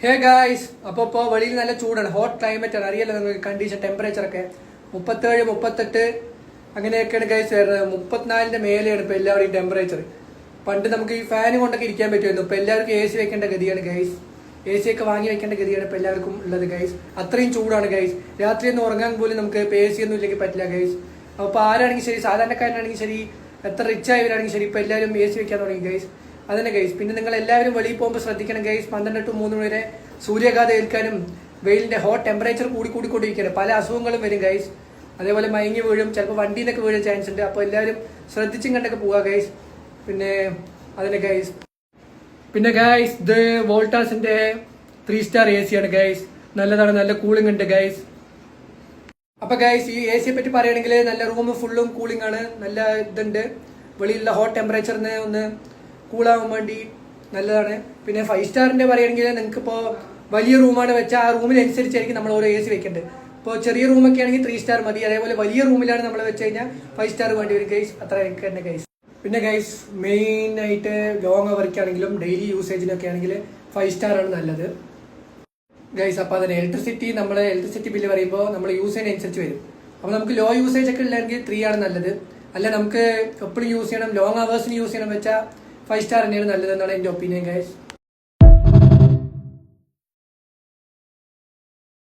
Hey guys, അപ്പോൾ വെളിയിൽ നല്ല ചൂടാണ്, ഹോട്ട് ക്ലൈമറ്റ് ആണ്, അറിയാലോ നിങ്ങൾക്ക് കണ്ടീഷൻ ടെമ്പറേച്ചറൊക്കെ 37, 38 അങ്ങനെയൊക്കെയാണ് ഗൈസ് വരുന്നത്. 34ന്റെ മേലെയാണ് ഇപ്പോൾ എല്ലാവരുടെയും ടെമ്പറേച്ചർ. പണ്ട് നമുക്ക് ഈ ഫാൻ കൊണ്ടൊക്കെ ഇരിക്കാൻ പറ്റുമായിരുന്നു, ഇപ്പോൾ എല്ലാവർക്കും എ സി വെക്കേണ്ട ഗതിയാണ് ഗൈസ്. എ സി ഒക്കെ വാങ്ങി വെക്കേണ്ട ഗതിയാണ് ഇപ്പോൾ എല്ലാവർക്കും ഉള്ളത് ഗൈസ്. അത്രയും ചൂടാണ് ഗൈസ്. രാത്രി ഒന്നും ഉറങ്ങാൻ പോലും നമുക്ക് ഇപ്പോൾ എ സി ഒന്നും ഇല്ലെങ്കിൽ പറ്റില്ല ഗൈസ്. അപ്പോൾ ആരാണെങ്കിൽ ശരി, സാധാരണക്കാരനാണെങ്കിൽ ശരി, എത്ര റിച്ച് ആയവരാണെങ്കിൽ ശരി, ഇപ്പോൾ എല്ലാവരും എ സി വെക്കാൻ തുടങ്ങി ഗൈസ്. അതന്നെ ഗൈസ്. പിന്നെ നിങ്ങൾ എല്ലാവരും വെളിയിൽ പോകുമ്പോൾ ശ്രദ്ധിക്കണം ഗൈസ്. 12 to 3 വരെ സൂര്യാഘാതം ഏൽക്കാനും വെയിലിന്റെ ഹോട്ട് ടെമ്പറേച്ചർ കൂടിക്കൊണ്ടിരിക്കുകയാണ്. പല അസുഖങ്ങളും വരും ഗൈസ്. അതേപോലെ മയങ്ങി വീഴും, ചിലപ്പോൾ വണ്ടിയിൽ നിന്നൊക്കെ വീഴാൻ ചാൻസ് ഉണ്ട്. അപ്പോൾ എല്ലാവരും ശ്രദ്ധിച്ചും കണ്ടൊക്കെ പോവുക ഗൈസ്. പിന്നെ അതിന്റെ ഗൈസ്, ഇത് വോൾട്ടാസിന്റെ 3 സ്റ്റാർ എ സി ആണ് ഗൈസ്. നല്ലതാണ്, നല്ല കൂളിംഗ് ഉണ്ട് ഗൈസ്. അപ്പൊ ഗൈസ്, ഈ എ സിയെ പറ്റി പറയുകയാണെങ്കിൽ നല്ല റൂം ഫുള്ളും കൂളിംഗ് ആണ്, നല്ല ഇതുണ്ട്. വെളിയിലുള്ള ഹോട്ട് ടെമ്പറേച്ചറിന് ഒന്ന് കൂളാവാൻ വേണ്ടി നല്ലതാണ്. പിന്നെ 5 സ്റ്റാറിന്റെ പറയുകയാണെങ്കിൽ നിങ്ങൾക്ക് ഇപ്പോൾ വലിയ റൂമാണ് വെച്ചാൽ ആ റൂമിനനുസരിച്ചായിരിക്കും നമ്മൾ ഓരോ എ സി വെക്കേണ്ടത്. ഇപ്പോൾ ചെറിയ റൂമൊക്കെ ആണെങ്കിൽ 3 സ്റ്റാർ മതി. അതേപോലെ വലിയ റൂമിലാണ് നമ്മൾ വെച്ച് കഴിഞ്ഞാൽ 5 സ്റ്റാർ വേണ്ടി വരും ഗൈസ്. അത്ര തന്നെ ഗൈസ്. പിന്നെ ഗൈസ്, മെയിൻ ആയിട്ട് ലോങ് അവർക്കാണെങ്കിലും ഡെയിലി യൂസേജിനൊക്കെ ആണെങ്കിൽ 5 സ്റ്റാർ ആണ് നല്ലത് ഗൈസ്. അപ്പോൾ അതിന് ഇലക്ട്രിസിറ്റി ബില്ല് പറയുമ്പോൾ നമ്മൾ യൂസ് ചെയ്യുന്നതനുസരിച്ച് വരും. അപ്പോൾ നമുക്ക് ലോ യൂസേജ് ഒക്കെ ഉള്ളതെങ്കിൽ 3 ആണ് നല്ലത്. അല്ല നമുക്ക് എപ്പോഴും യൂസ് ചെയ്യണം, ലോങ് അവേഴ്സിന് യൂസ് ചെയ്യണം വെച്ചാൽ 5 സ്റ്റാർ തന്നെയാണ് നല്ലതെന്നാണ് എൻ്റെ ഒപ്പീനിയൻ ഗൈസ്.